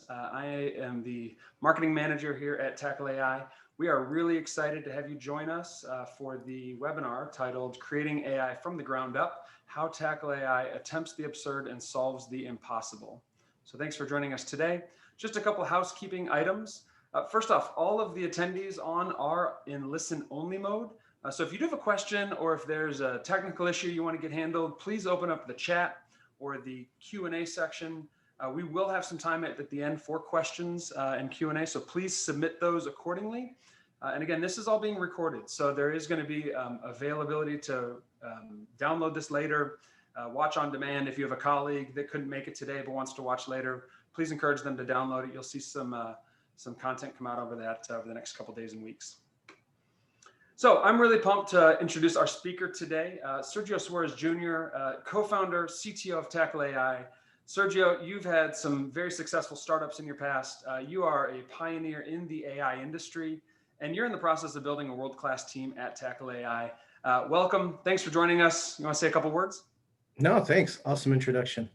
I am the marketing manager here at Tackle AI. We are really excited to have you join us for the webinar titled Creating AI from the Ground Up, How Tackle AI Attempts the Absurd and Solves the Impossible. So thanks for joining us today. Just a couple housekeeping items. First off, all of the attendees on are in listen-only mode. So if you do have a question or if there's a technical issue you want to get handled, please open up the chat or the Q&A section. We will have some time at the end for questions and Q&A, so please submit those accordingly. And again, this is all being recorded, so there is going to be availability to download this later, watch on demand. If you have a colleague that couldn't make it today but wants to watch later, please encourage them to download it. You'll see some content come out over the next couple days and weeks. So I'm really pumped to introduce our speaker today, Sergio Suarez Jr., co-founder, CTO of Tackle AI. Sergio, you've had some very successful startups in your past. You are a pioneer in the AI industry, and you're in the process of building a world-class team at Tackle AI. Welcome. Thanks for joining us. You want to say a couple words? No, thanks. Awesome introduction.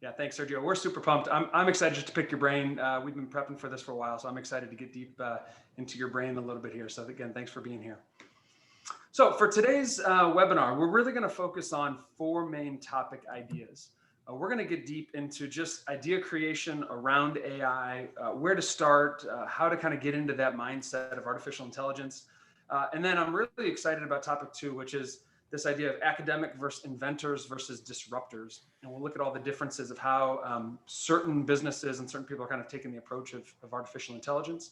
Yeah, thanks, Sergio. We're super pumped. I'm excited just to pick your brain. We've been prepping for this for a while, so I'm excited to get deep into your brain a little bit here. So again, thanks for being here. So for today's webinar, we're really going to focus on four main topic ideas. We're going to get deep into just idea creation around AI, where to start, how to kind of get into that mindset of artificial intelligence. And then I'm really excited about topic two, which is this idea of academic versus inventors versus disruptors. And we'll look at all the differences of how certain businesses and certain people are kind of taking the approach of artificial intelligence.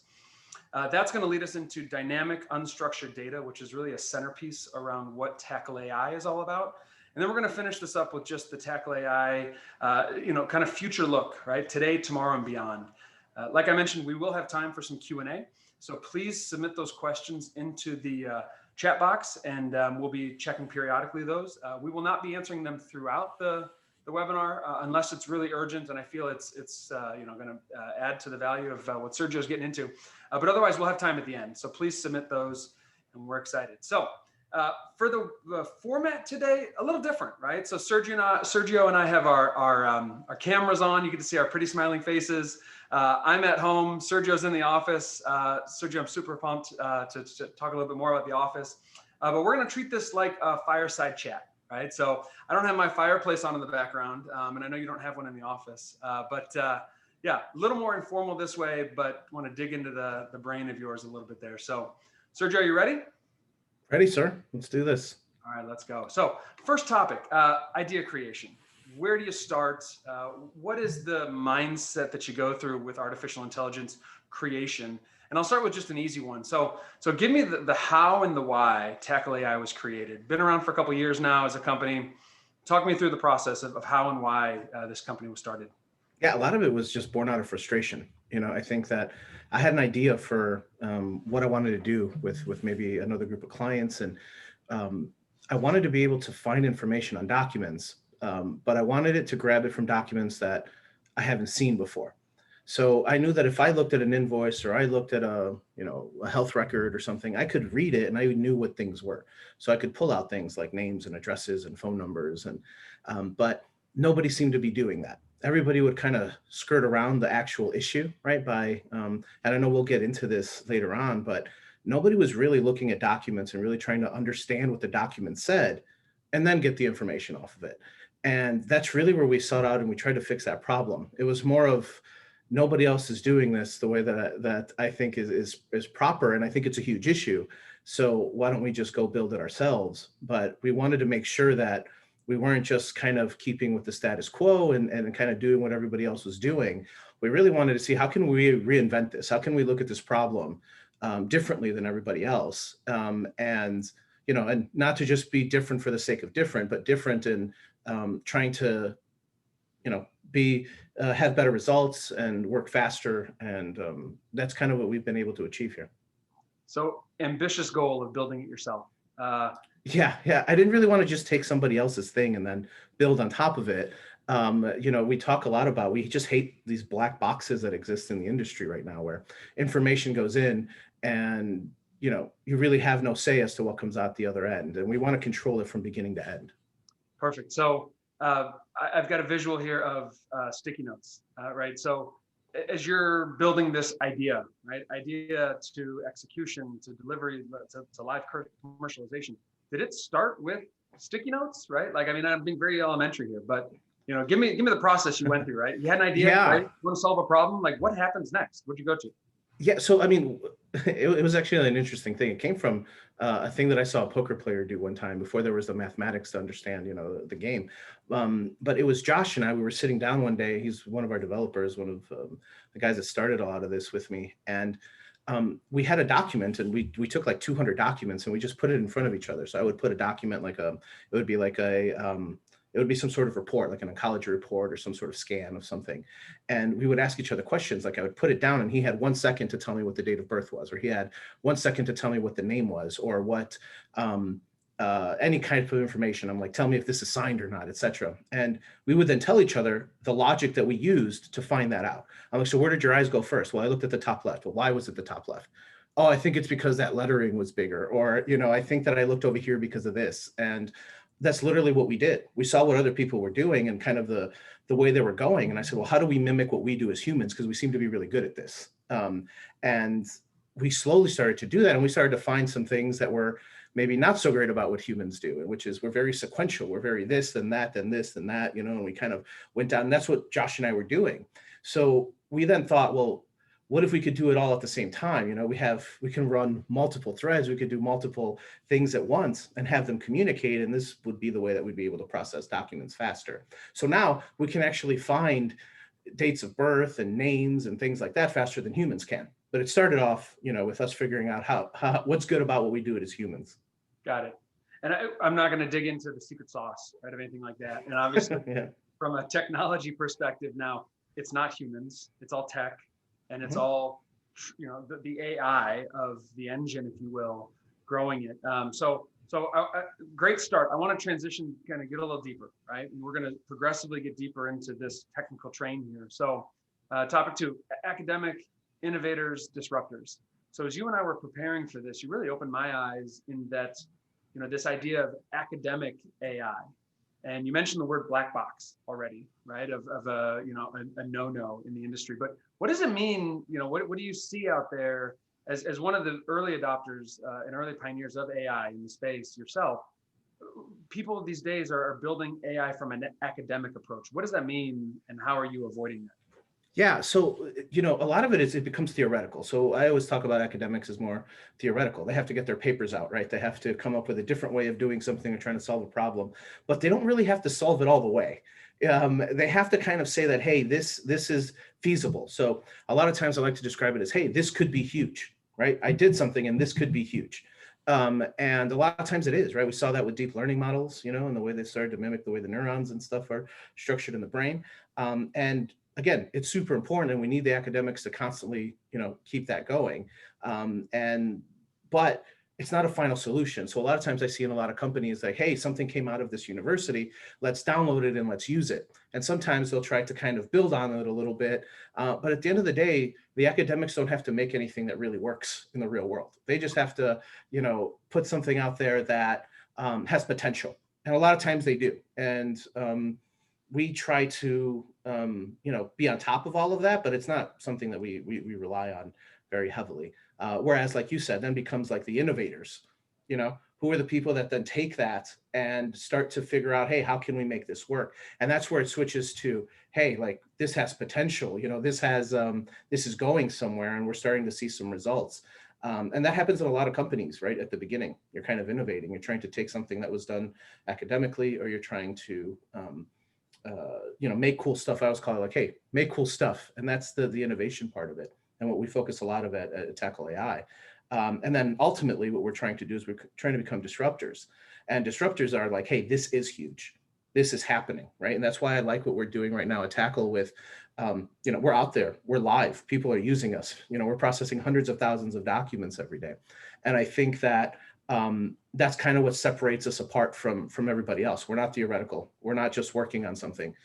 That's going to lead us into dynamic unstructured data, which is really a centerpiece around what Tackle AI is all about. And then we're going to finish this up with just the Tackle AI, kind of future look, right? Today, tomorrow, and beyond. Like I mentioned, we will have time for some Q&A. So please submit those questions into the chat box, and we'll be checking periodically those. We will not be answering them throughout the webinar unless it's really urgent and I feel it's going to add to the value of what Sergio's getting into. But otherwise, we'll have time at the end. So please submit those, and we're excited. So for the format today, a little different, right? So Sergio and I have our cameras on. You get to see our pretty smiling faces. I'm at home. Sergio's in the office. Sergio, I'm super pumped to talk a little bit more about the office. But we're going to treat this like a fireside chat, right? So I don't have my fireplace on in the background, and I know you don't have one in the office. Yeah, a little more informal this way, but want to dig into the brain of yours a little bit there. So Sergio, are you ready? Ready, sir. Let's do this. All right, let's go. So first topic, idea creation. Where do you start? What is the mindset that you go through with artificial intelligence creation? And I'll start with just an easy one. So give me the how and the why Tackle AI was created. Been around for a couple of years now as a company. Talk me through the process of how and why this company was started. Yeah, a lot of it was just born out of frustration. I think that I had an idea for what I wanted to do with maybe another group of clients. And I wanted to be able to find information on documents, but I wanted it to grab it from documents that I haven't seen before. So I knew that if I looked at an invoice or I looked at a health record or something, I could read it and I knew what things were. So I could pull out things like names and addresses and phone numbers. But nobody seemed to be doing that. Everybody would kind of skirt around the actual issue, right? And I know we'll get into this later on, but nobody was really looking at documents and really trying to understand what the document said and then get the information off of it. And that's really where we sought out and we tried to fix that problem. It was more of nobody else is doing this the way that I think is proper. And I think it's a huge issue. So why don't we just go build it ourselves? But we wanted to make sure that we weren't just kind of keeping with the status quo and kind of doing what everybody else was doing. We really wanted to see how can we reinvent this? How can we look at this problem differently than everybody else? And not to just be different for the sake of different, but different in trying to, have better results and work faster. And that's kind of what we've been able to achieve here. So ambitious goal of building it yourself. Yeah. I didn't really want to just take somebody else's thing and then build on top of it. We talk a lot about, we just hate these black boxes that exist in the industry right now where information goes in and, you really have no say as to what comes out the other end. And we want to control it from beginning to end. Perfect. So I've got a visual here of sticky notes, right? So as you're building this idea, right? Idea to execution, to delivery, to live commercialization, did it start with sticky notes, right? Like, I mean, I'm being very elementary here, but give me the process you went through, right? You had an idea, Yeah. right? You want to solve a problem. Like, what happens next? What'd you go to? Yeah, so I mean, it was actually an interesting thing. It came from a thing that I saw a poker player do one time before there was the mathematics to understand, the game. But it was Josh and I. We were sitting down one day. He's one of our developers, one of the guys that started a lot of this with me, and we had a document, and we took like 200 documents, and we just put it in front of each other. So I would put a document it would be like it would be some sort of report, like an oncology report or some sort of scan of something. And we would ask each other questions. Like I would put it down and he had 1 second to tell me what the date of birth was, or he had 1 second to tell me what the name was, or what any kind of information. I'm like, tell me if this is signed or not, etc. And we would then tell each other the logic that we used to find that out. I'm like, so where did your eyes go first? Well, I looked at the top left. Well, why was it the top left? Oh, I think it's because that lettering was bigger, or, I think that I looked over here because of this. And that's literally what we did. We saw what other people were doing and kind of the way they were going. And I said, well, how do we mimic what we do as humans? Because we seem to be really good at this. And we slowly started to do that. And we started to find some things that were maybe not so great about what humans do, which is we're very sequential. We're very this, then that, then this, then that, and we kind of went down. And that's what Josh and I were doing. So we then thought, well, what if we could do it all at the same time? We can run multiple threads. We could do multiple things at once and have them communicate. And this would be the way that we'd be able to process documents faster. So now we can actually find dates of birth and names and things like that faster than humans can. But it started off, with us figuring out how what's good about what we do it as humans. Got it. And I'm not going to dig into the secret sauce, right, of anything like that. And obviously, Yeah. From a technology perspective, now it's not humans, it's all tech. And it's all, the AI of the engine, if you will, growing it. So great start. I want to transition, kind of get a little deeper, right? And we're going to progressively get deeper into this technical train here. So topic 2, academic innovators, disruptors. So as you and I were preparing for this, you really opened my eyes in that, this idea of academic AI. And you mentioned the word black box already, right? Of a no-no in the industry. But what does it mean? What do you see out there as one of the early adopters and early pioneers of AI in the space yourself? People these days are building AI from an academic approach. What does that mean, and how are you avoiding that? Yeah, so a lot of it becomes theoretical. So I always talk about academics as more theoretical. They have to get their papers out, right? They have to come up with a different way of doing something or trying to solve a problem, but they don't really have to solve it all the way. They have to kind of say that, hey, this is feasible. So a lot of times I like to describe it as, hey, this could be huge, right? I did something and this could be huge. And a lot of times it is, right? We saw that with deep learning models, and the way they started to mimic the way the neurons and stuff are structured in the brain. And again, it's super important, and we need the academics to constantly, keep that going. But it's not a final solution. So a lot of times I see in a lot of companies like, hey, something came out of this university, let's download it and let's use it. And sometimes they'll try to kind of build on it a little bit. But at the end of the day, the academics don't have to make anything that really works in the real world. They just have to, put something out there that has potential. And a lot of times they do. And we try to, be on top of all of that, but it's not something that we rely on very heavily. Whereas, like you said, then becomes like the innovators, who are the people that then take that and start to figure out, hey, how can we make this work? And that's where it switches to, hey, like this has potential, this is going somewhere, and we're starting to see some results. And that happens in a lot of companies, right? At the beginning, you're kind of innovating. You're trying to take something that was done academically, or you're trying to, make cool stuff. I always call it like, hey, make cool stuff. And that's the innovation part of it. And what we focus a lot of at Tackle AI. And then ultimately what we're trying to do is we're trying to become disruptors. And disruptors are like, hey, this is huge. This is happening, right? And that's why I like what we're doing right now at Tackle with, we're out there, we're live, people are using us, we're processing hundreds of thousands of documents every day. And I think that that's kind of what separates us apart from everybody else. We're not theoretical. We're not just working on something.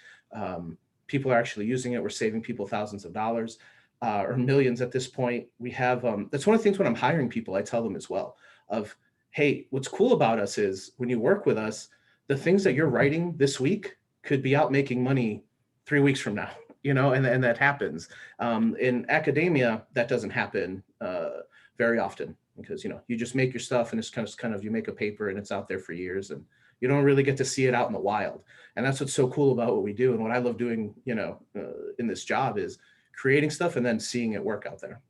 People are actually using it. We're saving people thousands of dollars or millions at this point. We have, that's one of the things when I'm hiring people, I tell them as well of, hey, what's cool about us is when you work with us, the things that you're writing this week could be out making money 3 weeks from now. and that happens. In academia, that doesn't happen very often because, you just make your stuff and it's kind of, you make a paper and it's out there for years and you don't really get to see it out in the wild. And that's what's so cool about what we do. And what I love doing, in this job is creating stuff and then seeing it work out there.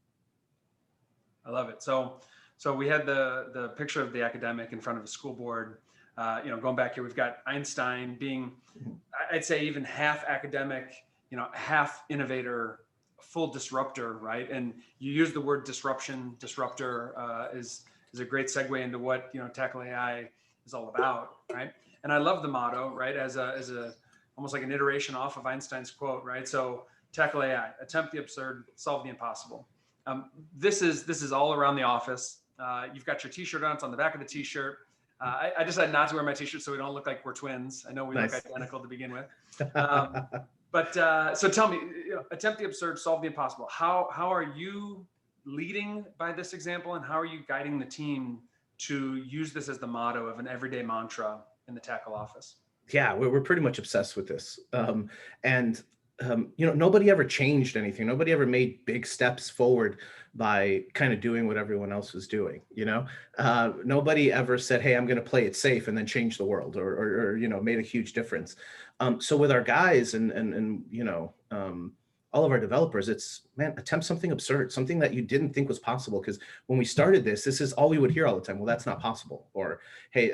I love it. So we had the picture of the academic in front of a school board. Going back here, we've got Einstein being, I'd say, even half academic, half innovator, full disruptor, right? And you use the word disruptor is a great segue into what Tackle AI is all about, right? And I love the motto, right? As a almost like an iteration off of Einstein's quote, right? So Tackle AI, attempt the absurd, solve the impossible. This is all around the office. You've got your T-shirt on. It's on the back of the T-shirt. I decided not to wear my T-shirt so we don't look like we're twins. I know we look identical to begin with. But so tell me, attempt the absurd, solve the impossible. How are you leading by this example, and how are you guiding the team to use this as the motto of an everyday mantra in the Tackle office? Yeah, we're pretty much obsessed with this. Nobody ever changed anything. Nobody ever made big steps forward by kind of doing what everyone else was doing. Nobody ever said, "Hey, I'm going to play it safe," and then change the world, or made a huge difference. So with our guys and all of our developers, it's, man, attempt something absurd, something that you didn't think was possible. Because when we started this is all we would hear all the time. Well, that's not possible, or hey,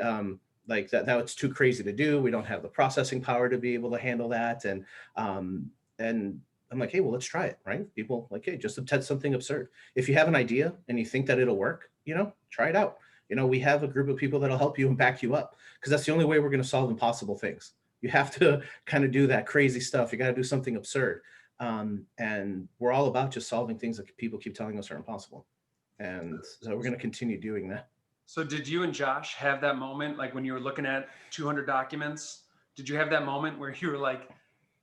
like that it's too crazy to do. We don't have the processing power to be able to handle that. And I'm like, hey, well, let's try it, right? People like, hey, just attempt something absurd. If you have an idea and you think that it'll work, try it out. We have a group of people that'll help you and back you up, because that's the only way we're going to solve impossible things. You have to kind of do that crazy stuff. You got to do something absurd. And we're all about just solving things that people keep telling us are impossible. And so we're going to continue doing that. So did you and Josh have that moment, like when you were looking at 200 documents, did you have that moment where you were like,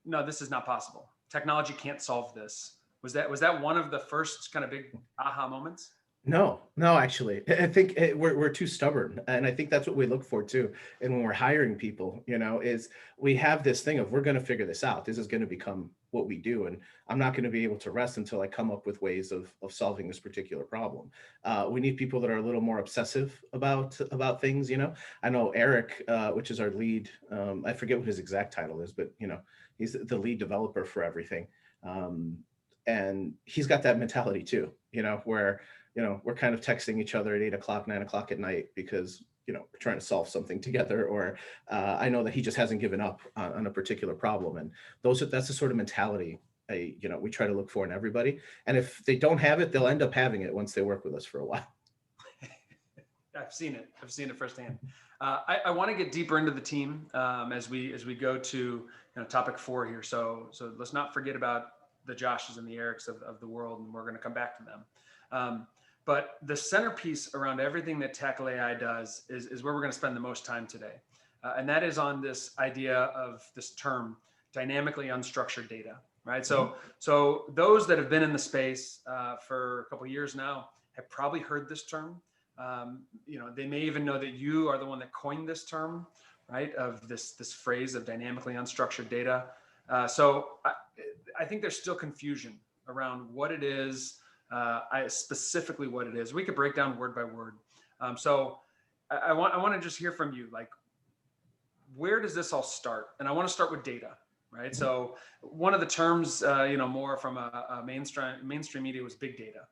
no, this is not possible. Technology can't solve this. Was that one of the first kind of big aha moments? No, actually, I think we're too stubborn. And I think that's what we look for too. And when we're hiring people, is we have this thing of, we're going to figure this out. This is going to become what we do. And I'm not going to be able to rest until I come up with ways of solving this particular problem. We need people that are a little more obsessive about things. I know Eric, which is our lead, I forget what his exact title is, but he's the lead developer for everything. And he's got that mentality too, where we're kind of texting each other at 8 o'clock, 9 o'clock at night because, we're trying to solve something together. Or I know that he just hasn't given up on a particular problem. And that's the sort of mentality we try to look for in everybody. And if they don't have it, they'll end up having it once they work with us for a while. I've seen it firsthand. I want to get deeper into the team as we go to topic 4 here. So let's not forget about the Joshes and the Erics of the world, and we're going to come back to them. But the centerpiece around everything that Tackle AI does is where we're going to spend the most time today. And that is on this idea of this term, dynamically unstructured data, right? So those that have been in the space for a couple of years now have probably heard this term. They may even know that you are the one that coined this term, right? Of this phrase of dynamically unstructured data. So I think there's still confusion around what it is, specifically what it is. We could break down word by word. So I want to just hear from you, like, where does this all start? And I want to start with data, right? Mm-hmm. So one of the terms, more from a mainstream media was big data,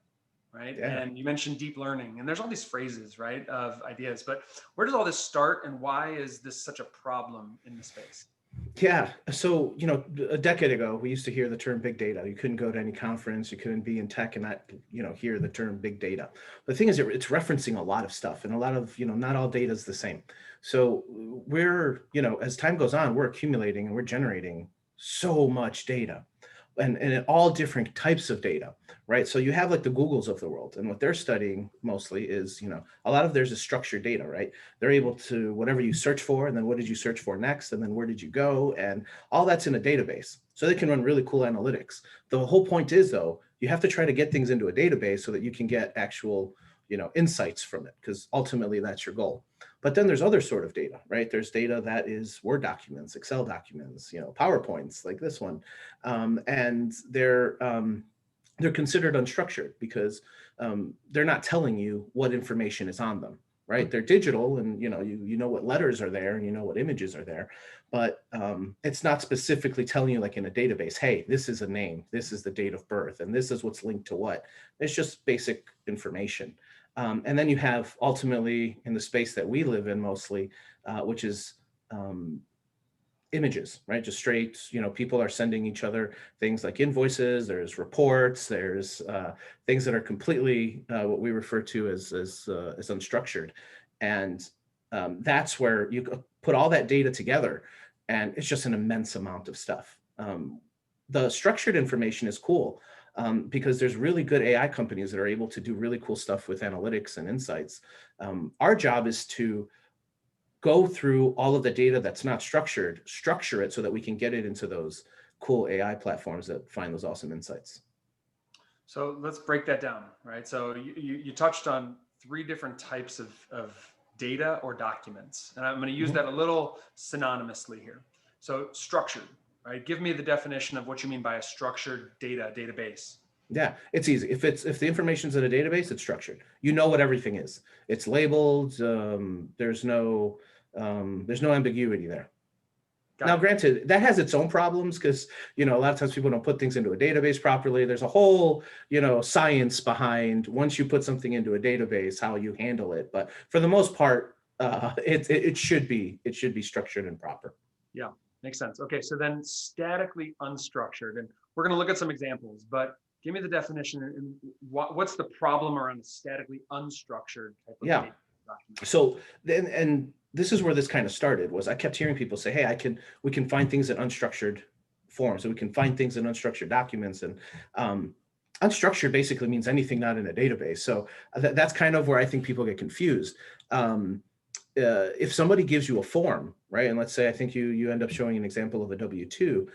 right? Yeah. And you mentioned deep learning, and there's all these phrases, right, of ideas. But where does all this start, and why is this such a problem in the space? Yeah. So, a decade ago, we used to hear the term big data. You couldn't go to any conference, you couldn't be in tech and not, hear the term big data. The thing is, it's referencing a lot of stuff, and a lot of, not all data is the same. So we're, as time goes on, we're accumulating and we're generating so much data. And all different types of data, right? So you have like the Googles of the world, and what they're studying mostly is, a lot of theirs is structured data, right? They're able to, whatever you search for, and then what did you search for next, and then where did you go, and all that's in a database. So they can run really cool analytics. The whole point is, though, you have to try to get things into a database so that you can get actual, insights from it, because ultimately that's your goal. But then there's other sort of data, right? There's data that is Word documents, Excel documents, PowerPoints like this one, and they're considered unstructured because they're not telling you what information is on them, right? They're digital, and you know what letters are there, and you know what images are there, but it's not specifically telling you, like in a database, hey, this is a name, this is the date of birth, and this is what's linked to what. It's just basic information. And then you have, ultimately, in the space that we live in mostly, which is images, right? Just straight, people are sending each other things like invoices, there's reports, there's things that are completely what we refer to as unstructured. And that's where you put all that data together, and it's just an immense amount of stuff. The structured information is cool because there's really good AI companies that are able to do really cool stuff with analytics and insights. Our job is to go through all of the data that's not structured, structure it so that we can get it into those cool AI platforms that find those awesome insights. So let's break that down, right? So you touched on 3 different types of data or documents, and I'm going to use that a little synonymously here. So structured, right? Give me the definition of what you mean by a structured database. Yeah, it's easy. If the information's in a database, it's structured. You know what everything is. It's labeled. There's no ambiguity there. Now, granted, that has its own problems because, a lot of times people don't put things into a database properly. There's a whole, science behind once you put something into a database, how you handle it. But for the most part, it should be structured and proper. Yeah, makes sense. Okay, so then statically unstructured, and we're going to look at some examples, but give me the definition and what's the problem around a statically unstructured type of data document? So then, and this is where this kind of started, was I kept hearing people say, hey, we can find things in unstructured forms, so we can find things in unstructured documents. And unstructured basically means anything not in a database. So that's kind of where I think people get confused. If somebody gives you a form, right? And let's say, I think you end up showing an example of a W-2.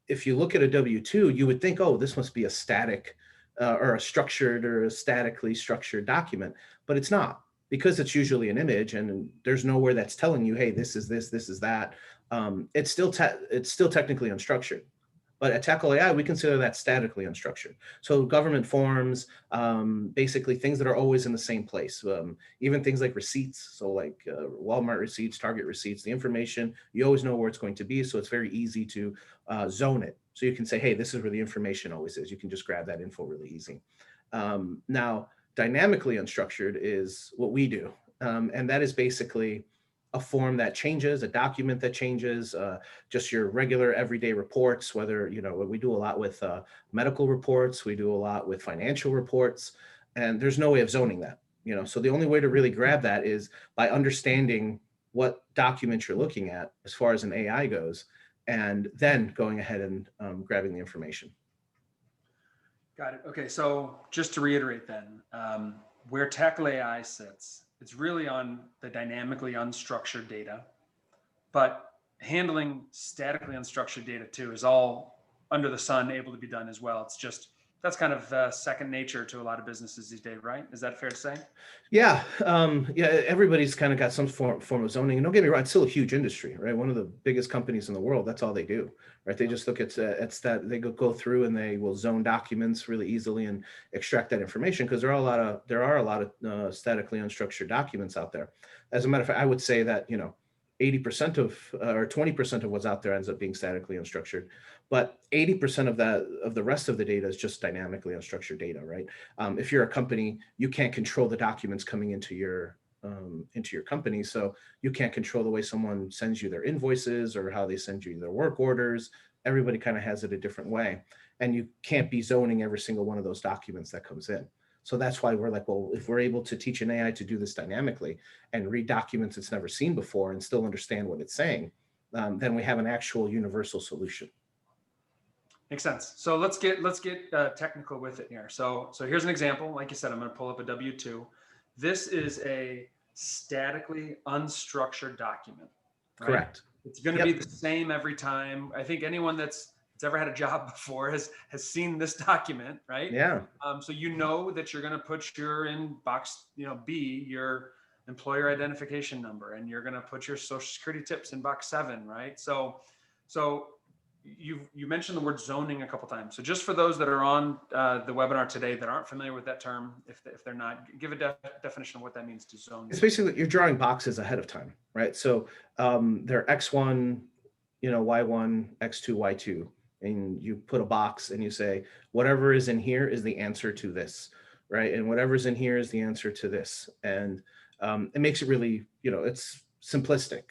If you look at a W-2, you would think, oh, this must be a static or a structured or a statically structured document, but it's not, because it's usually an image and there's nowhere that's telling you, hey, this is this is that. It's still technically unstructured. But at Tackle AI, we consider that statically unstructured. So government forms, basically things that are always in the same place, even things like receipts. So like Walmart receipts, Target receipts, the information, you always know where it's going to be. So it's very easy to zone it. So you can say, hey, this is where the information always is. You can just grab that info really easy. Now, dynamically unstructured is what we do. And that is basically a form that changes, a document that changes, just your regular everyday reports, whether, we do a lot with medical reports, we do a lot with financial reports, and there's no way of zoning that, so the only way to really grab that is by understanding what document you're looking at as far as an AI goes, and then going ahead and grabbing the information. Got it. Okay, so just to reiterate then, where Tackle AI sits, it's really on the dynamically unstructured data, but handling statically unstructured data too is all under the sun, able to be done as well. It's just, that's kind of second nature to a lot of businesses these days, right? Is that fair to say? Yeah, everybody's kind of got some form of zoning. And don't get me wrong, it's still a huge industry, right? One of the biggest companies in the world, that's all they do, right? They just look at that, they go through and they will zone documents really easily and extract that information, because there are a lot of statically unstructured documents out there. As a matter of fact, I would say that, 80% of or 20% of what's out there ends up being statically unstructured, but 80% of the rest of the data is just dynamically unstructured data, right? If you're a company, you can't control the documents coming into your company, so you can't control the way someone sends you their invoices or how they send you their work orders. Everybody kind of has it a different way, and you can't be zoning every single one of those documents that comes in. So that's why we're like, well, if we're able to teach an AI to do this dynamically and read documents it's never seen before and still understand what it's saying, then we have an actual universal solution. Makes sense. So let's get technical with it here. So here's an example. Like you said, I'm going to pull up a W-2. This is a statically unstructured document. Right? Correct. It's going to be the same every time. I think anyone that's ever had a job before has seen this document, right? Yeah. So that you're going to put your in box, B, your employer identification number, and you're going to put your social security tips in box 7, right? So you mentioned the word zoning a couple times. So just for those that are on the webinar today that aren't familiar with that term, if they're not, give a definition of what that means to zone. It's basically you're drawing boxes ahead of time, right? So they're X1, Y1, X2, Y2, and you put a box and you say, whatever is in here is the answer to this, right? And whatever's in here is the answer to this. And it makes it really, it's simplistic.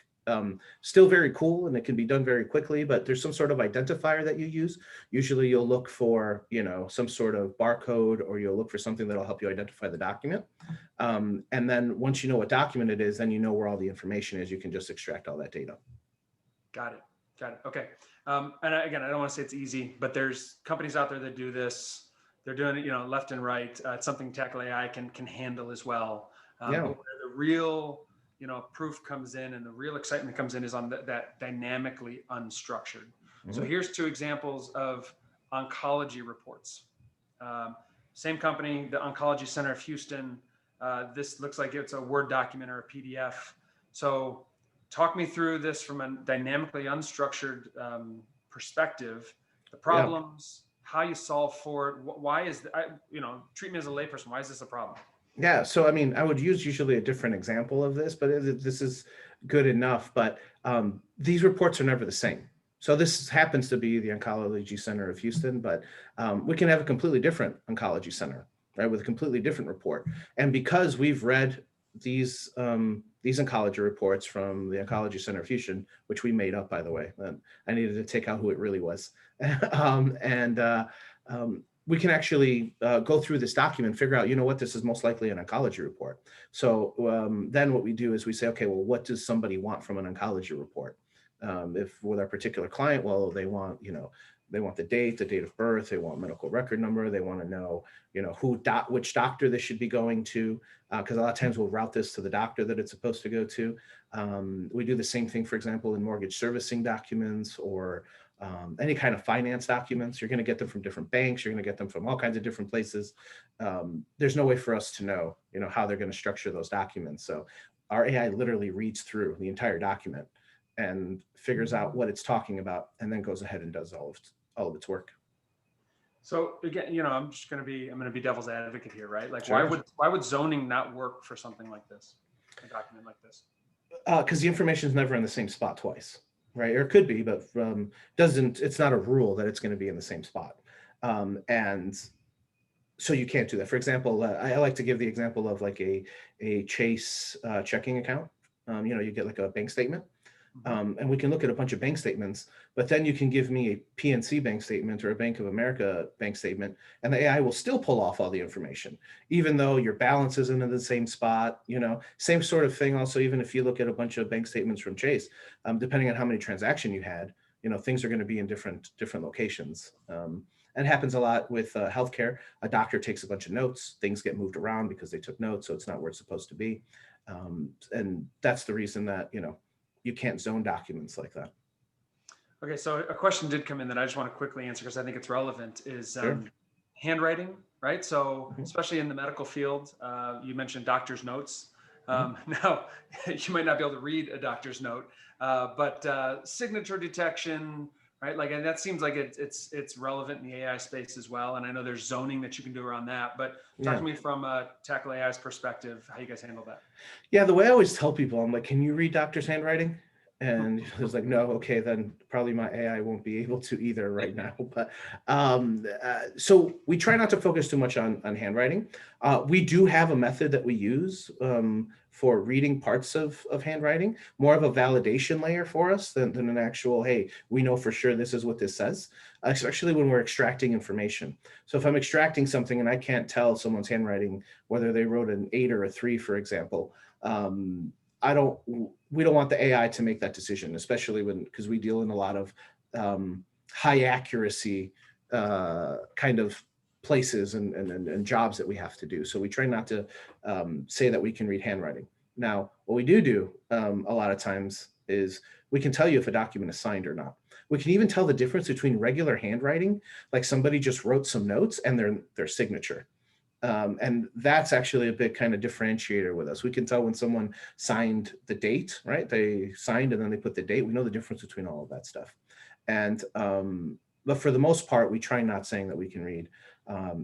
Still very cool, and it can be done very quickly, but there's some sort of identifier that you use. Usually you'll look for, some sort of barcode, or you'll look for something that'll help you identify the document. And then once you know what document it is, then you know where all the information is. You can just extract all that data. Got it. Okay. And again, I don't want to say it's easy, but there's companies out there that do this. They're doing it, left and right. It's something Tackle AI can handle as well. But where the real proof comes in and the real excitement comes in is on that dynamically unstructured. Mm-hmm. So here's 2 examples of oncology reports. Same company, the Oncology Center of Houston. This looks like it's a Word document or a PDF. So talk me through this from a dynamically unstructured perspective, the problems, how you solve for it. Why is, treat me as a layperson, why is this a problem? Yeah, so I mean, I would use usually a different example of this, but this is good enough. But these reports are never the same. So this happens to be the Oncology Center of Houston, but we can have a completely different oncology center, right, with a completely different report. And because we've read these oncology reports from the Oncology Center of Houston, which we made up, by the way, I needed to take out who it really was, we can actually go through this document, figure out, what, this is most likely an oncology report. So then what we do is we say, okay, well, what does somebody want from an oncology report? If with our particular client, well, they want, they want the date of birth, they want medical record number, they want to know, which doctor this should be going to, because a lot of times we'll route this to the doctor that it's supposed to go to. We do the same thing, for example, in mortgage servicing documents or any kind of finance documents. You're going to get them from different banks. You're going to get them from all kinds of different places. There's no way for us to know, how they're going to structure those documents. So our AI literally reads through the entire document and figures out what it's talking about, and then goes ahead and does all of its work. So again, I'm going to be devil's advocate here, right? Like, sure. why would zoning not work for something like this, a document like this? Because the information is never in the same spot twice. Right, or it could be, but it's not a rule that it's going to be in the same spot, and so you can't do that. For example, I like to give the example of like a Chase checking account. You get like a bank statement, and we can look at a bunch of bank statements, but then you can give me a PNC bank statement or a Bank of America bank statement, and the AI will still pull off all the information, even though your balance isn't in the same spot. Same sort of thing. Also, even if you look at a bunch of bank statements from Chase, depending on how many transactions you had, things are going to be in different locations. And it happens a lot with healthcare. A doctor takes a bunch of notes, things get moved around because they took notes, so it's not where it's supposed to be. And that's the reason that, you can't zone documents like that. Okay, so a question did come in that I just want to quickly answer because I think it's relevant, is Sure. Handwriting, right? So especially in the medical field, you mentioned doctor's notes. Now, you might not be able to read a doctor's note, but signature detection, right? Like, and that seems like it's relevant in the AI space as well. And I know there's zoning that you can do around that, but talk to me from Tackle AI's perspective, how you guys handle that. Yeah, the way I always tell people, I'm like, can you read doctor's handwriting? And it was like, no, okay, then probably my AI won't be able to either right now. But so we try not to focus too much on handwriting. We do have a method that we use for reading parts of handwriting, more of a validation layer for us than an actual, hey, we know for sure this is what this says, especially when we're extracting information. So if I'm extracting something and I can't tell someone's handwriting, whether they wrote an 8 or a 3, for example, we don't want the AI to make that decision, especially because we deal in a lot of high accuracy kind of places and jobs that we have to do. So we try not to say that we can read handwriting. Now, what we do a lot of times is we can tell you if a document is signed or not. We can even tell the difference between regular handwriting, like somebody just wrote some notes, and their signature. And that's actually a big kind of differentiator with us. We can tell when someone signed the date, right? They signed and then they put the date. We know the difference between all of that stuff. And but for the most part, we try not saying that we can read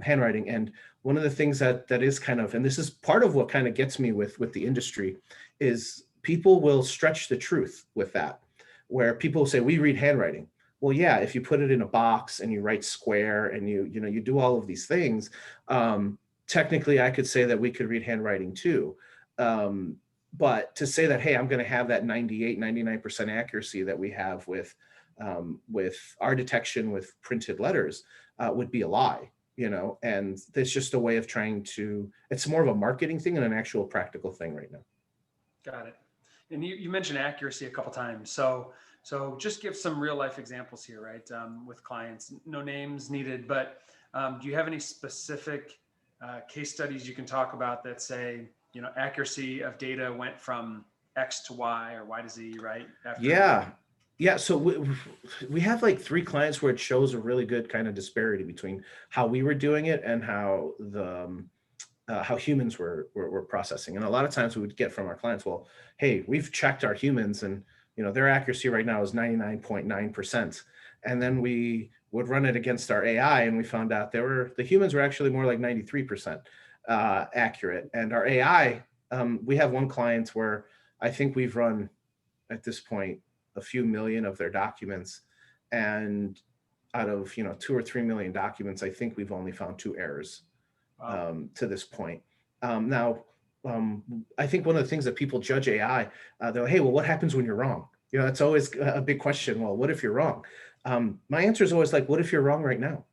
handwriting. And one of the things that is kind of, and this is part of what kind of gets me with the industry, is people will stretch the truth with that, where people say we read handwriting. Well, yeah, if you put it in a box and you write square and you do all of these things, technically I could say that we could read handwriting too. But to say that, hey, I'm going to have that 98, 99% accuracy that we have with our detection with printed letters would be a lie, and it's just a way of trying to, it's more of a marketing thing than an actual practical thing right now. Got it. And you mentioned accuracy a couple times. So just give some real life examples here, right? With clients, no names needed, but do you have any specific case studies you can talk about that say, accuracy of data went from X to Y or Y to Z, right? Yeah. So we have like 3 clients where it shows a really good kind of disparity between how we were doing it and how how humans were processing. And a lot of times we would get from our clients, well, hey, we've checked our humans and their accuracy right now is 99.9%. And then we would run it against our AI and we found out the humans were actually more like 93% accurate. And our AI, we have one client where I think we've run at this point a few million of their documents, and out of 2 or 3 million documents, I think we've only found 2 errors. Wow. To this point. Now, I think one of the things that people judge AI, they're like, hey, well, what happens when you're wrong? That's always a big question. Well, what if you're wrong? My answer is always like, what if you're wrong right now?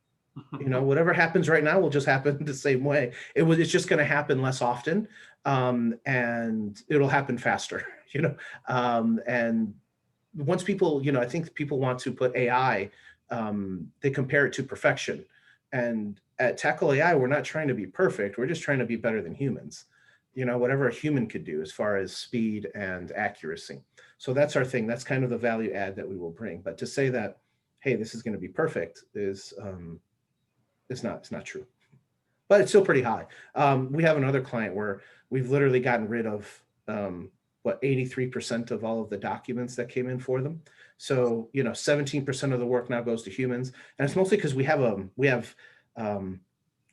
Whatever happens right now will just happen the same way. It's just going to happen less often, and it'll happen faster. And once people, I think people want to put AI, they compare it to perfection. And at Tackle AI, we're not trying to be perfect. We're just trying to be better than humans. Whatever a human could do as far as speed and accuracy. So that's our thing. That's kind of the value add that we will bring. But to say that, hey, this is going to be perfect is, it's not true. But it's still pretty high. We have another client where we've literally gotten rid of 83% of all of the documents that came in for them. So 17% of the work now goes to humans, and it's mostly because we have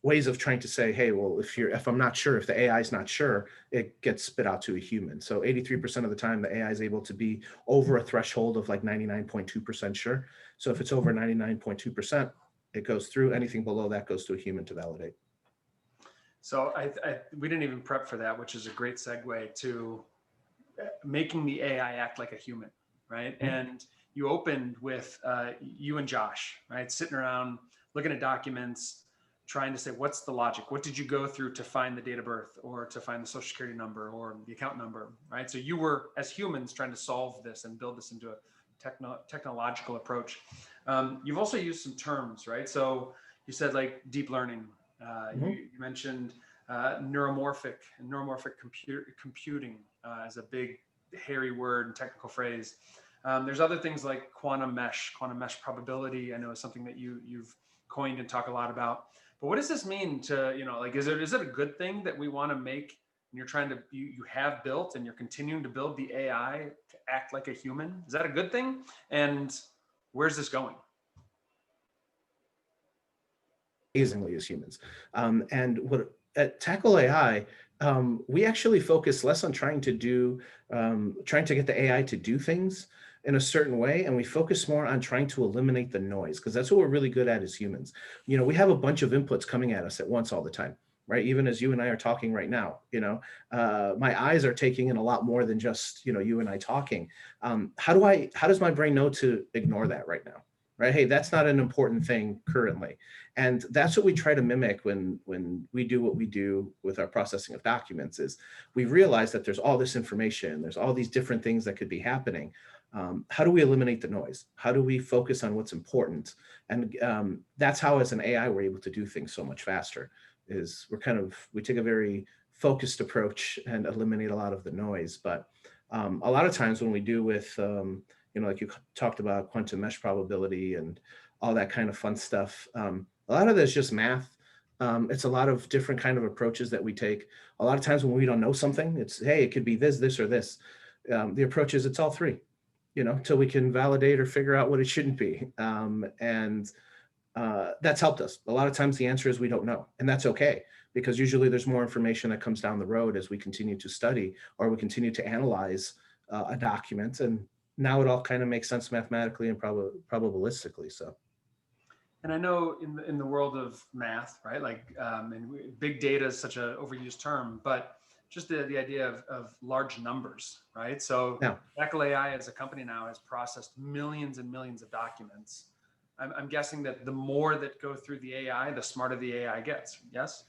ways of trying to say, hey, well, if I'm not sure, if the AI is not sure, it gets spit out to a human. So 83% of the time, the AI is able to be over a threshold of like 99.2% sure. So if it's over 99.2%, it goes through. Anything below that goes to a human to validate. So we didn't even prep for that, which is a great segue to making the AI act like a human, right? Mm-hmm. And you opened with you and Josh, right? Sitting around looking at documents, trying to say, what's the logic? What did you go through to find the date of birth or to find the social security number or the account number, right? So you were, as humans, trying to solve this and build this into a technological approach. You've also used some terms, right? So you said like deep learning. Mm-hmm. You mentioned neuromorphic computing as a big hairy word and technical phrase. There's other things like quantum mesh probability. I know is something that you've coined and talk a lot about. But what does this mean to, is it a good thing that we want to make, and you're trying to, you have built and you're continuing to build the AI to act like a human? Is that a good thing? And where's this going? Amazingly as humans. And what at Tackle AI, we actually focus less on trying to get the AI to do things in a certain way, and we focus more on trying to eliminate the noise, because that's what we're really good at as humans. We have a bunch of inputs coming at us at once all the time, right? Even as you and I are talking right now, my eyes are taking in a lot more than just you and I talking. How does my brain know to ignore that right now? Right? Hey, that's not an important thing currently. And that's what we try to mimic when we do what we do with our processing of documents. Is we realize that there's all this information, there's all these different things that could be happening. How do we eliminate the noise? How do we focus on what's important? And that's how, as an AI, we're able to do things so much faster. Is we take a very focused approach and eliminate a lot of the noise. But a lot of times when we do with like you talked about quantum mesh probability and all that kind of fun stuff. A lot of that's just math. It's a lot of different kind of approaches that we take. A lot of times when we don't know something, it's, hey, it could be this, or this. The approach is it's all three, till we can validate or figure out what it shouldn't be. And that's helped us. A lot of times the answer is we don't know, and that's okay, because usually there's more information that comes down the road as we continue to study or we continue to analyze a document, and now it all kind of makes sense mathematically and probabilistically. So And I know in the world of math, right? Like, and big data is such an overused term, but just the idea of large numbers, right? So now, Tackle AI as a company now has processed millions and millions of documents. I'm guessing that the more that go through the AI, the smarter the AI gets. Yes.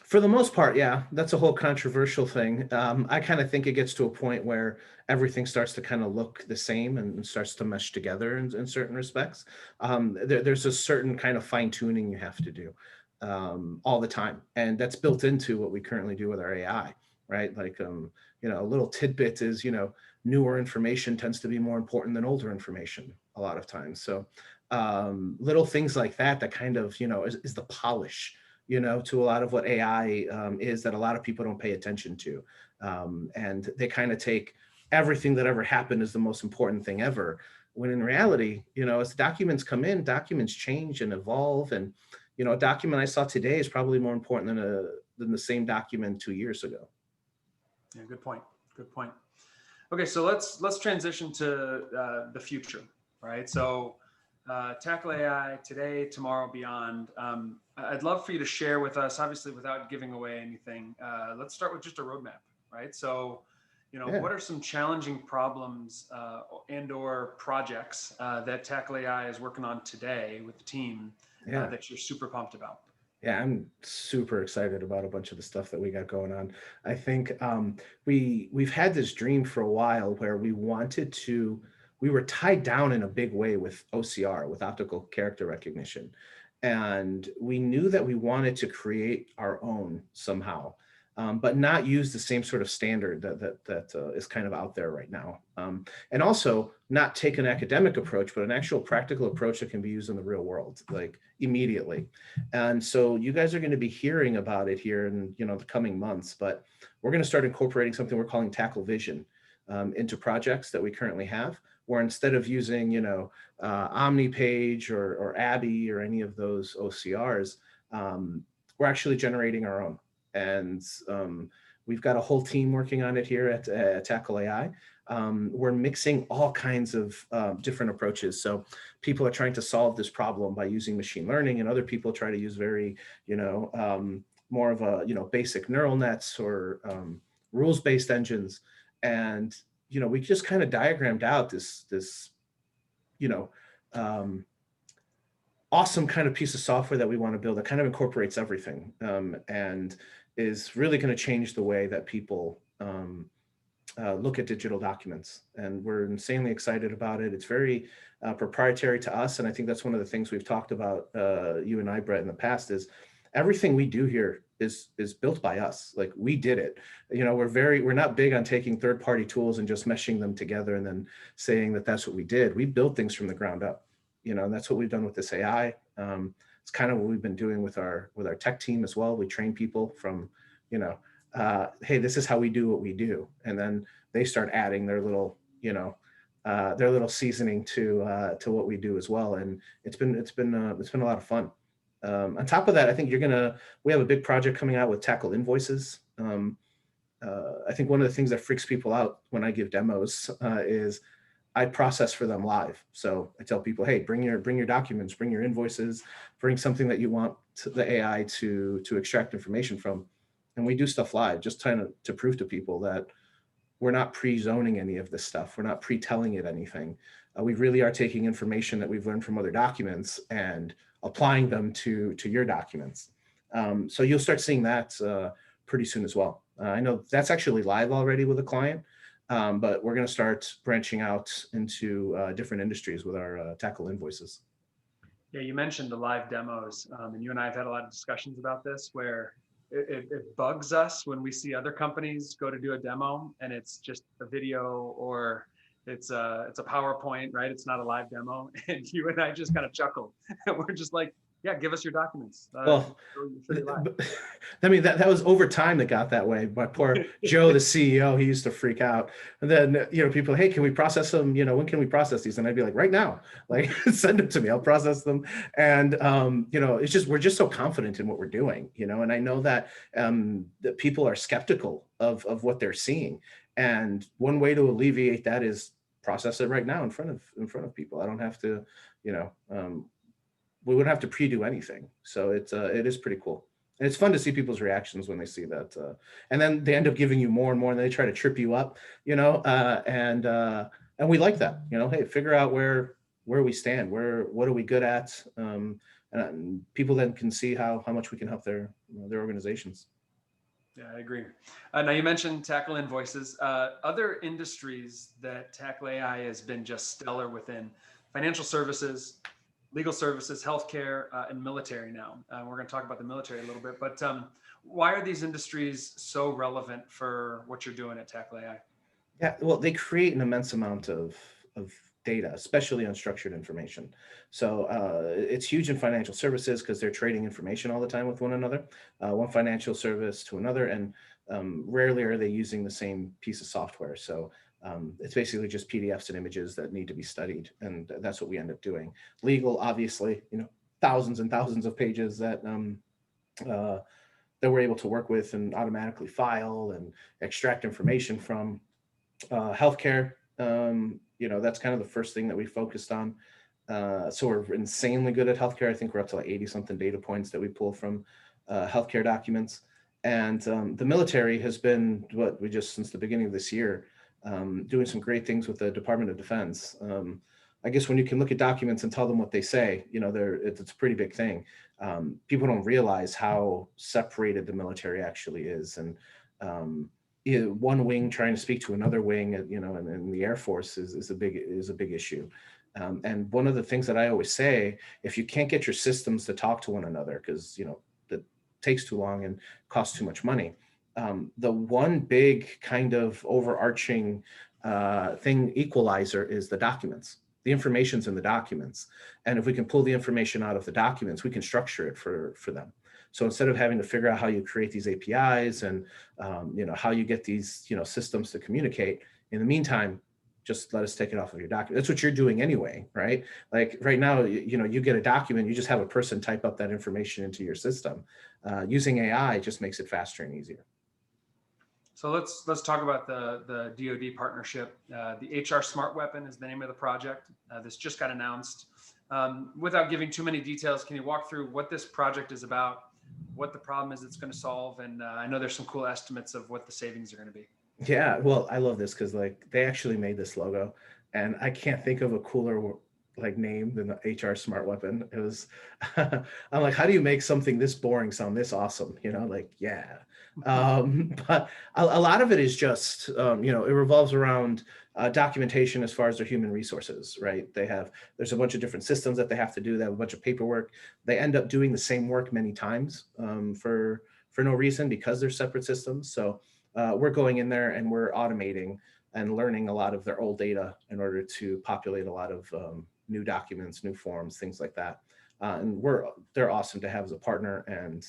for the most part, yeah, that's a whole controversial thing. I kind of think it gets to a point where everything starts to kind of look the same and starts to mesh together in certain respects. There's a certain kind of fine tuning you have to do all the time, and that's built into what we currently do with our AI, right? Like, a little tidbit is, newer information tends to be more important than older information a lot of times. So little things like that kind of, is the polish, to a lot of what AI is, that a lot of people don't pay attention to. And they kind of take everything that ever happened as the most important thing ever. When in reality, as documents come in, documents change and evolve. And, a document I saw today is probably more important than the same document 2 years ago. Yeah, good point. Good point. Okay, so let's transition to the future, right? So Tackle AI today, tomorrow, beyond. I'd love for you to share with us, obviously without giving away anything. Let's start with just a roadmap, right? So, Yeah. what are some challenging problems and/or projects that Tackle AI is working on today with the team Yeah. that you're super pumped about? Yeah, I'm super excited about a bunch of the stuff that we got going on. I think we've had this dream for a while where we were tied down in a big way with OCR, with optical character recognition, and we knew that we wanted to create our own somehow, but not use the same sort of standard that is kind of out there right now, and also not take an academic approach, but an actual practical approach that can be used in the real world, like immediately. And so you guys are going to be hearing about it here in the coming months, but we're going to start incorporating something we're calling Tackle Vision into projects that we currently have, where instead of using OmniPage or Abby or any of those OCRs, we're actually generating our own. And we've got a whole team working on it here at Tackle AI. We're mixing all kinds of different approaches. So people are trying to solve this problem by using machine learning, and other people try to use very, more of a, basic neural nets or rules-based engines. And, we just kind of diagrammed out this awesome kind of piece of software that we want to build that kind of incorporates everything, and is really going to change the way that people look at digital documents. And we're insanely excited about it. It's very proprietary to us. And I think that's one of the things we've talked about, you and I, Brett, in the past, is everything we do here is built by us. Like, we did it. We're not big on taking third-party tools and just meshing them together and then saying that that's what we did. We built things from the ground up, and that's what we've done with this AI. It's kind of what we've been doing with our tech team as well. We train people from, hey, this is how we do what we do, and then they start adding their little, their little seasoning to what we do as well. And it's been a lot of fun. On top of that, I think we have a big project coming out with Tackle Invoices. I think one of the things that freaks people out when I give demos is I process for them live. So I tell people, hey, bring your documents, bring your invoices, bring something that you want the AI to extract information from. And we do stuff live, just trying to prove to people that we're not pre-zoning any of this stuff. We're not pre-telling it anything. We really are taking information that we've learned from other documents and applying them to your documents. So you'll start seeing that pretty soon as well. I know that's actually live already with a client, but we're going to start branching out into different industries with our Tackle Invoices. Yeah, you mentioned the live demos, and you and I have had a lot of discussions about this, where it bugs us when we see other companies go to do a demo and it's just a video or it's a PowerPoint, right? It's not a live demo. And you and I just kind of chuckled. And we're just like, Yeah, give us your documents. Well, Show you live. I mean, that was over time that got that way. My poor Joe, the CEO, he used to freak out. And then, people, hey, can we process them? When can we process these? And I'd be like, right now, like, send them to me. I'll process them. And, it's just, we're just so confident in what we're doing, and I know that, that people are skeptical of what they're seeing. And one way to alleviate that is process it right now in front of people. I don't have to, we wouldn't have to pre-do anything. So it is pretty cool. And it's fun to see people's reactions when they see that. And then they end up giving you more and more, and they try to trip you up, and we like that, hey, figure out where we stand, what are we good at? And people then can see how much we can help their organizations. Yeah, I agree. Now you mentioned tackle invoices. Other industries that tackle AI has been just stellar within: financial services, legal services, healthcare, and military now. We're going to talk about the military a little bit, but why are these industries so relevant for what you're doing at Tackle AI? Yeah, well, they create an immense amount of data, especially unstructured information. So it's huge in financial services because they're trading information all the time with one another, one financial service to another, and rarely are they using the same piece of software. So it's basically just PDFs and images that need to be studied, and that's what we end up doing. Legal, obviously, thousands and thousands of pages that that we're able to work with and automatically file and extract information from. Healthcare, that's kind of the first thing that we focused on. So we're insanely good at healthcare. I think we're up to like 80 something data points that we pull from healthcare documents. And the military has been what we just, since the beginning of this year, doing some great things with the Department of Defense. I guess when you can look at documents and tell them what they say, it's a pretty big thing. People don't realize how separated the military actually is. And one wing trying to speak to another wing, and the Air Force is a big issue. And one of the things that I always say, if you can't get your systems to talk to one another, because that takes too long and costs too much money, the one big kind of overarching equalizer is the documents. The information's in the documents, and if we can pull the information out of the documents, we can structure it for them. So instead of having to figure out how you create these APIs and how you get these systems to communicate, in the meantime, just let us take it off of your document. That's what you're doing anyway, right? Like right now, you get a document, you just have a person type up that information into your system. Using AI just makes it faster and easier. So let's talk about the DoD partnership. The HR Smart Weapon is the name of the project. This just got announced. Without giving too many details, can you walk through what this project is about, what the problem is it's going to solve, and I know there's some cool estimates of what the savings are going to be. Yeah, well, I love this because like they actually made this logo, and I can't think of a cooler like name than the HR Smart Weapon. It was, I'm like, how do you make something this boring sound this awesome? Like, yeah. But a lot of it is just, it revolves around documentation as far as their human resources, right? There's a bunch of different systems that they have to do. They have a bunch of paperwork. They end up doing the same work many times for no reason because they're separate systems. So we're going in there and we're automating and learning a lot of their old data in order to populate a lot of new documents, new forms, things like that. And they're awesome to have as a partner, and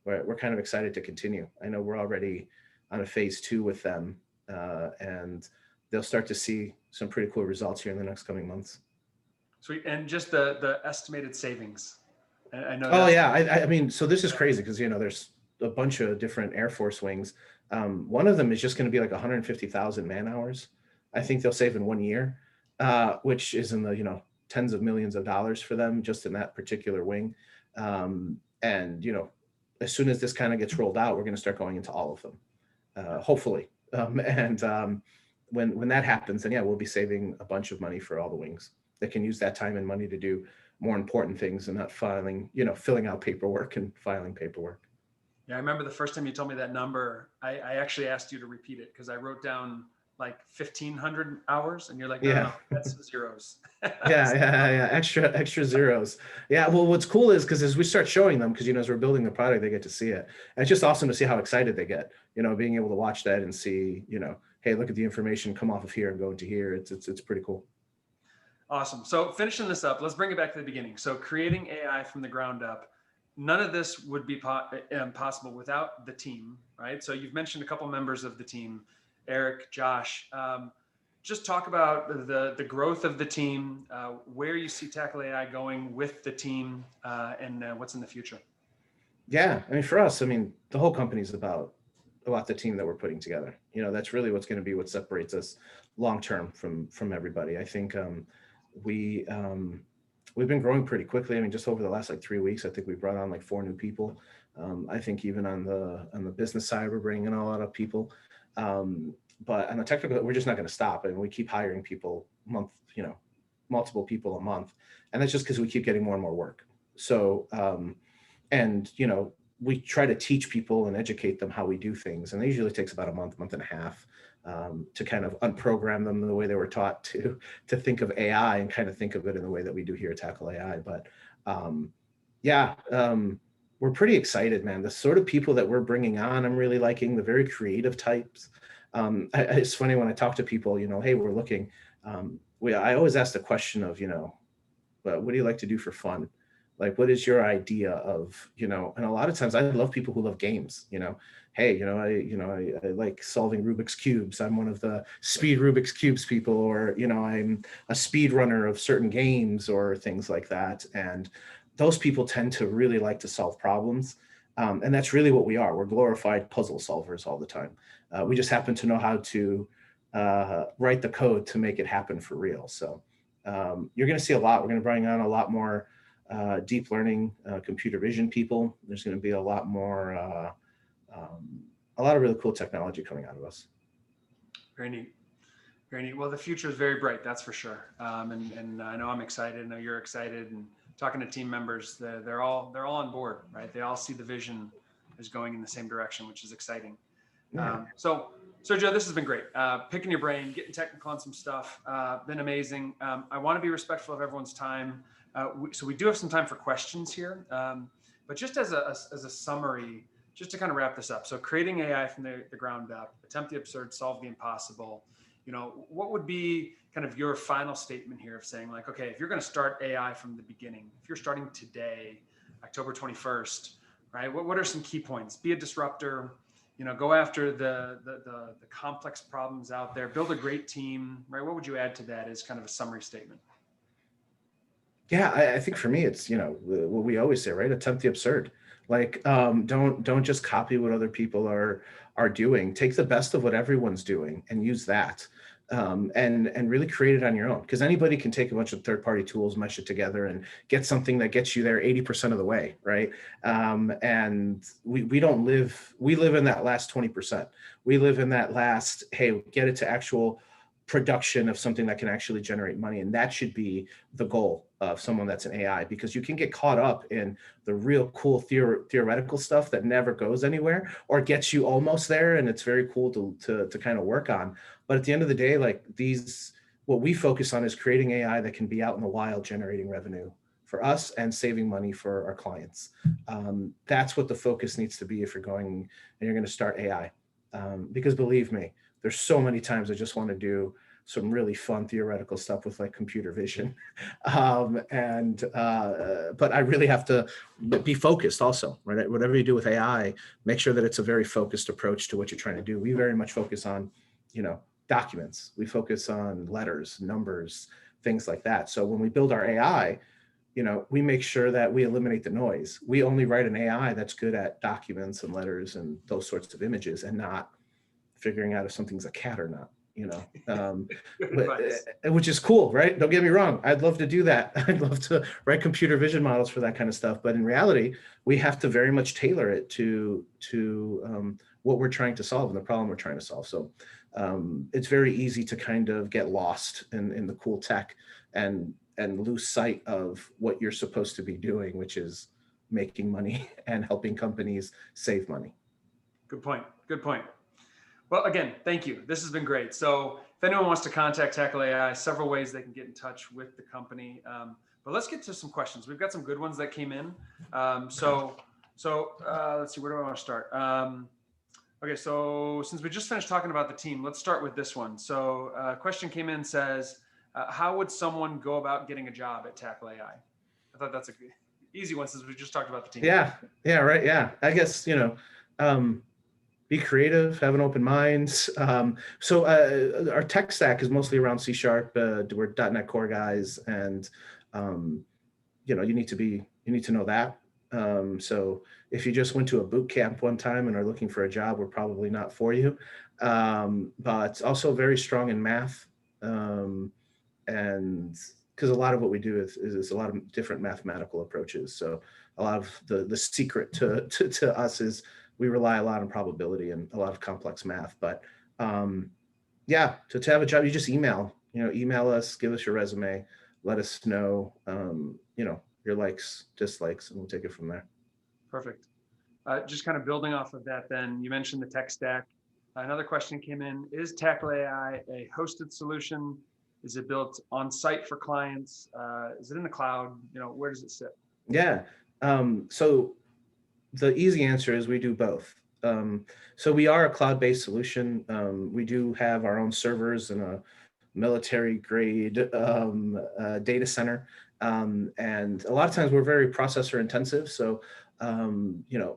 we're kind of excited to continue. I know we're already on a phase 2 with them, and they'll start to see some pretty cool results here in the next coming months. Sweet. And just the estimated savings. I know. Oh yeah, I mean, so this is crazy because there's a bunch of different Air Force wings. One of them is just going to be like 150,000 man hours. I think they'll save in 1 year, which is in the tens of millions of dollars for them just in that particular wing. And as soon as this kind of gets rolled out, we're going to start going into all of them, hopefully. When that happens, then yeah, we'll be saving a bunch of money for all the wings that can use that time and money to do more important things and not filling out paperwork and filing paperwork. Yeah, I remember the first time you told me that number, I actually asked you to repeat it because I wrote down like 1,500 hours, and you're like, no, that's zeros. yeah, extra zeros. Yeah, well, what's cool is because as we start showing them, because as we're building the product, they get to see it, and it's just awesome to see how excited they get. Being able to watch that and see, hey, look at the information come off of here and go into here. It's pretty cool. Awesome. So finishing this up, let's bring it back to the beginning. So creating AI from the ground up, none of this would be possible without the team, right? So you've mentioned a couple members of the team, Eric, Josh. Just talk about the growth of the team, where you see Tackle AI going with the team, and what's in the future. Yeah, I mean, for us, I mean, the whole company is about the team that we're putting together. You know, that's really what's going to be what separates us long term from everybody. I think we we've been growing pretty quickly. I mean, just over the last like 3 weeks, I think we brought on like 4 new people. I think even on the business side, we're bringing in a lot of people. But on the technical, we're just not going to stop. I mean, we keep hiring people multiple people a month, and that's just because we keep getting more and more work. So and we try to teach people and educate them how we do things, and it usually takes about a month and a half to kind of unprogram them the way they were taught to think of AI and kind of think of it in the way that we do here at Tackle AI. But yeah, we're pretty excited, man. The sort of people that we're bringing on, I'm really liking the very creative types. It's funny when I talk to people, hey, we're looking. I always ask the question of, what do you like to do for fun? Like, what is your idea of, and a lot of times I love people who love games, hey, I like solving Rubik's Cubes. I'm one of the speed Rubik's Cubes people, or, I'm a speed runner of certain games or things like that. And those people tend to really like to solve problems. And that's really what we are. We're glorified puzzle solvers all the time. We just happen to know how to write the code to make it happen for real. So you're going to see a lot. We're going to bring on a lot more deep learning, computer vision people. There's going to be a lot more, a lot of really cool technology coming out of us. Very neat. Very neat. Well, the future is very bright, that's for sure. And I know I'm excited. I know you're excited. And talking to team members, they're all on board, right? They all see the vision is going in the same direction, which is exciting. Yeah. So Joe, this has been great. Picking your brain, getting technical on some stuff, been amazing. I want to be respectful of everyone's time. So we do have some time for questions here, but just as a summary, just to kind of wrap this up. So creating AI from the ground up, attempt the absurd, solve the impossible. What would be kind of your final statement here of saying like, okay, if you're going to start AI from the beginning, if you're starting today, October 21st, right? What are some key points? Be a disruptor. Go after the complex problems out there. Build a great team, right? What would you add to that as kind of a summary statement? Yeah, I think for me, it's, what we always say, right? Attempt the absurd. Like, don't just copy what other people are doing. Take the best of what everyone's doing and use that, and really create it on your own. Because anybody can take a bunch of third-party tools, mesh it together, and get something that gets you there 80% of the way, right? And we live in that last 20%. We live in that last, hey, get it to actual production of something that can actually generate money. And that should be the goal of someone that's an AI, because you can get caught up in the real cool theoretical stuff that never goes anywhere or gets you almost there. And it's very cool to kind of work on. But at the end of the day, like what we focus on is creating AI that can be out in the wild, generating revenue for us and saving money for our clients. That's what the focus needs to be if you're going and you're going to start AI. Because believe me, there's so many times I just want to do some really fun theoretical stuff with like computer vision. But I really have to be focused also, right? Whatever you do with AI, make sure that it's a very focused approach to what you're trying to do. We very much focus on, documents. We focus on letters, numbers, things like that. So when we build our AI, we make sure that we eliminate the noise. We only write an AI that's good at documents and letters and those sorts of images, and not figuring out if something's a cat or not, which is cool, right? Don't get me wrong. I'd love to do that. I'd love to write computer vision models for that kind of stuff. But in reality, we have to very much tailor it to what we're trying to solve and the problem we're trying to solve. So it's very easy to kind of get lost in the cool tech and lose sight of what you're supposed to be doing, which is making money and helping companies save money. Good point. Good point. Well, again, thank you. This has been great. So if anyone wants to contact Tackle AI, several ways they can get in touch with the company. But let's get to some questions. We've got some good ones that came in. So let's see, where do I want to start? Okay, so since we just finished talking about the team, let's start with this one. So a question came in, says, How would someone go about getting a job at Tackle AI? I thought that's a good, easy one since we just talked about the team. Yeah, yeah, right. Yeah, I guess, um, be creative, have an open mind. So our tech stack is mostly around C Sharp. We're .NET Core guys, and um, you need to know that. So if you just went to a boot camp one time and are looking for a job, we're probably not for you. But also very strong in math, um, and because a lot of what we do is a lot of different mathematical approaches. So a lot of the secret to us is we rely a lot on probability and a lot of complex math. But yeah, to have a job, you just email us, give us your resume, let us know, your likes, dislikes, and we'll take it from there. Perfect. Just kind of building off of that, then you mentioned the tech stack. Another question came in: is Tackle AI a hosted solution? Is it built on site for clients? Is it in the cloud? Where does it sit? Yeah. So the easy answer is we do both. So we are a cloud-based solution. We do have our own servers and a military grade data center. And a lot of times we're very processor intensive. So,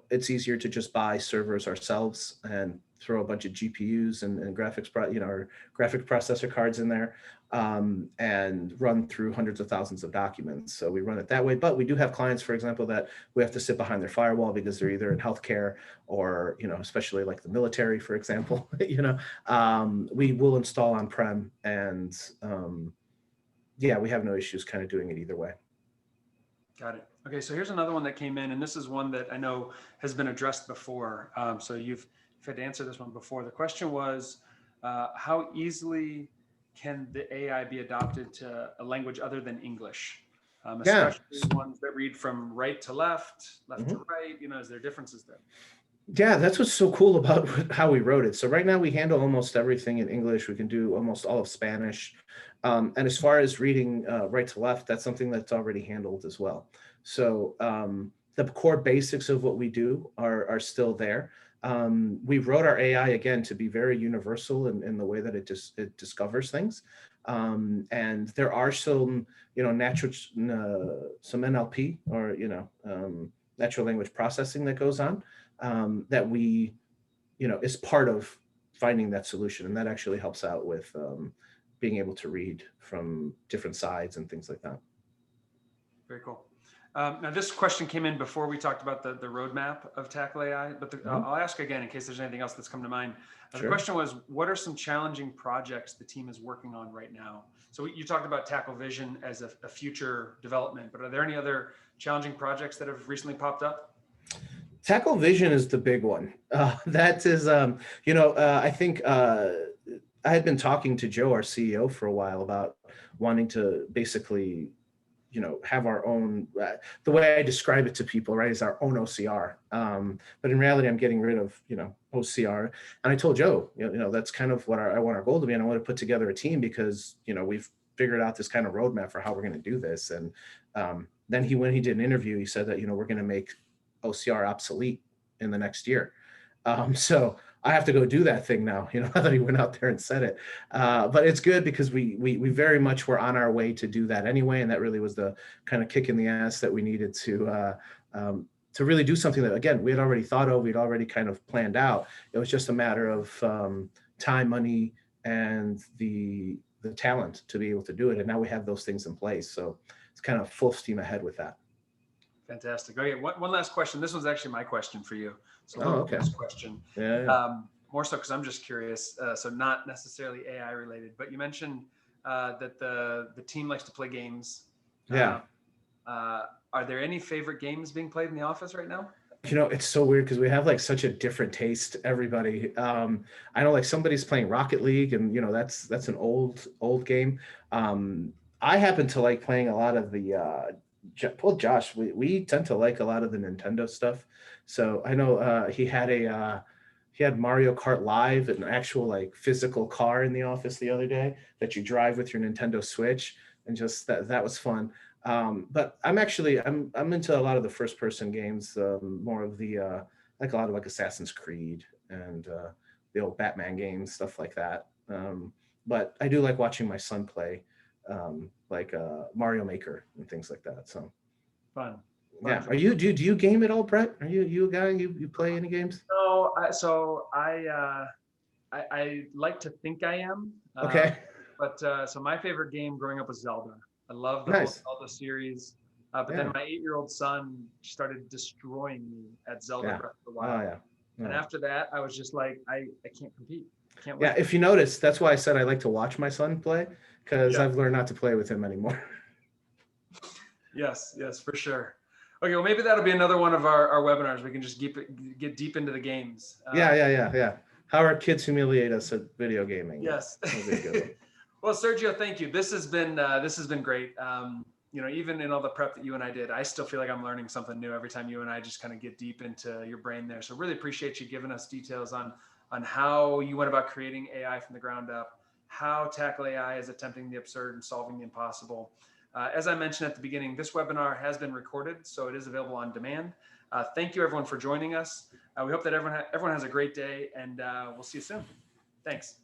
it's easier to just buy servers ourselves and throw a bunch of GPUs and or graphic processor cards in there, and run through hundreds of thousands of documents. So we run it that way. But we do have clients, for example, that we have to sit behind their firewall because they're either in healthcare or, especially like the military, for example, we will install on-prem, and yeah, we have no issues kind of doing it either way. Got it. Okay, so here's another one that came in, and this is one that I know has been addressed before. So you've had to answer this one before. The question was, how easily can the AI be adopted to a language other than English, Yeah. especially ones that read from right to left, left Mhm. to right? Is there differences there? Yeah, that's what's so cool about how we wrote it. So right now we handle almost everything in English. We can do almost all of Spanish. And as far as reading right to left, that's something that's already handled as well. So the core basics of what we do are still there. We wrote our AI again to be very universal in the way that it discovers things. And there are some, some NLP or, natural language processing that goes on, that we, is part of finding that solution. And that actually helps out with being able to read from different sides and things like that. Very cool. Now, this question came in before we talked about the roadmap of Tackle AI, but I'll ask again in case there's anything else that's come to mind. The Sure. question was, what are some challenging projects the team is working on right now? So you talked about Tackle Vision as a future development, but are there any other challenging projects that have recently popped up? Tackle Vision is the big one. That is, I think I had been talking to Joe, our CEO, for a while about wanting to basically, have our own, the way I describe it to people, right, is our own OCR. But in reality, I'm getting rid of, OCR. And I told Joe, that's kind of what I want our goal to be. And I want to put together a team because, we've figured out this kind of roadmap for how we're going to do this. And then when he did an interview, he said that, we're going to make OCR obsolete in the next year. So I have to go do that thing now, now that he went out there and said it. But it's good because we very much were on our way to do that anyway. And that really was the kind of kick in the ass that we needed to really do something that, again, we had already thought of, we'd already kind of planned out. It was just a matter of time, money, and the talent to be able to do it. And now we have those things in place. So it's kind of full steam ahead with that. Fantastic. Okay, one last question. This was actually my question for you. So okay. This question. Yeah. More so because I'm just curious. So not necessarily AI related, but you mentioned that the team likes to play games. Yeah. Are there any favorite games being played in the office right now? It's so weird because we have like such a different taste, everybody. I know like somebody's playing Rocket League, and that's an old game. I happen to like playing a lot of the Josh, we tend to like a lot of the Nintendo stuff. So I know he had Mario Kart Live, an actual like physical car in the office the other day that you drive with your Nintendo Switch, and just that was fun. But I'm into a lot of the first person games, more of the like a lot of like Assassin's Creed and the old Batman games, stuff like that. But I do like watching my son play like Mario Maker and things like that. So Fun. yeah. Are you, do you game at all, Brett? Are you a guy, you play any games? No, I like to think I am. Okay. But so my favorite game growing up was Zelda. I love the whole Nice. Zelda series. But then Yeah. my 8-year-old son started destroying me at Zelda Yeah. Breath of the Oh Wild. yeah. And Yeah. after that, I was just like, I can't compete. I can't Yeah, win. if you notice, that's why I said I like to watch my son play, because Yeah. I've learned not to play with him anymore. Yes, for sure. Okay, well, maybe that'll be another one of our webinars. We can just get deep into the games. Yeah. How our kids humiliate us at video gaming. Yes. That'll be a good one. Well, Sergio, thank you. This has been great. Even in all the prep that you and I did, I still feel like I'm learning something new every time you and I just kind of get deep into your brain there. So really appreciate you giving us details on how you went about creating AI from the ground up, how Tackle AI is attempting the absurd and solving the impossible. As I mentioned at the beginning, this webinar has been recorded, so it is available on demand. Thank you everyone for joining us. We hope that everyone has a great day, and we'll see you soon. Thanks.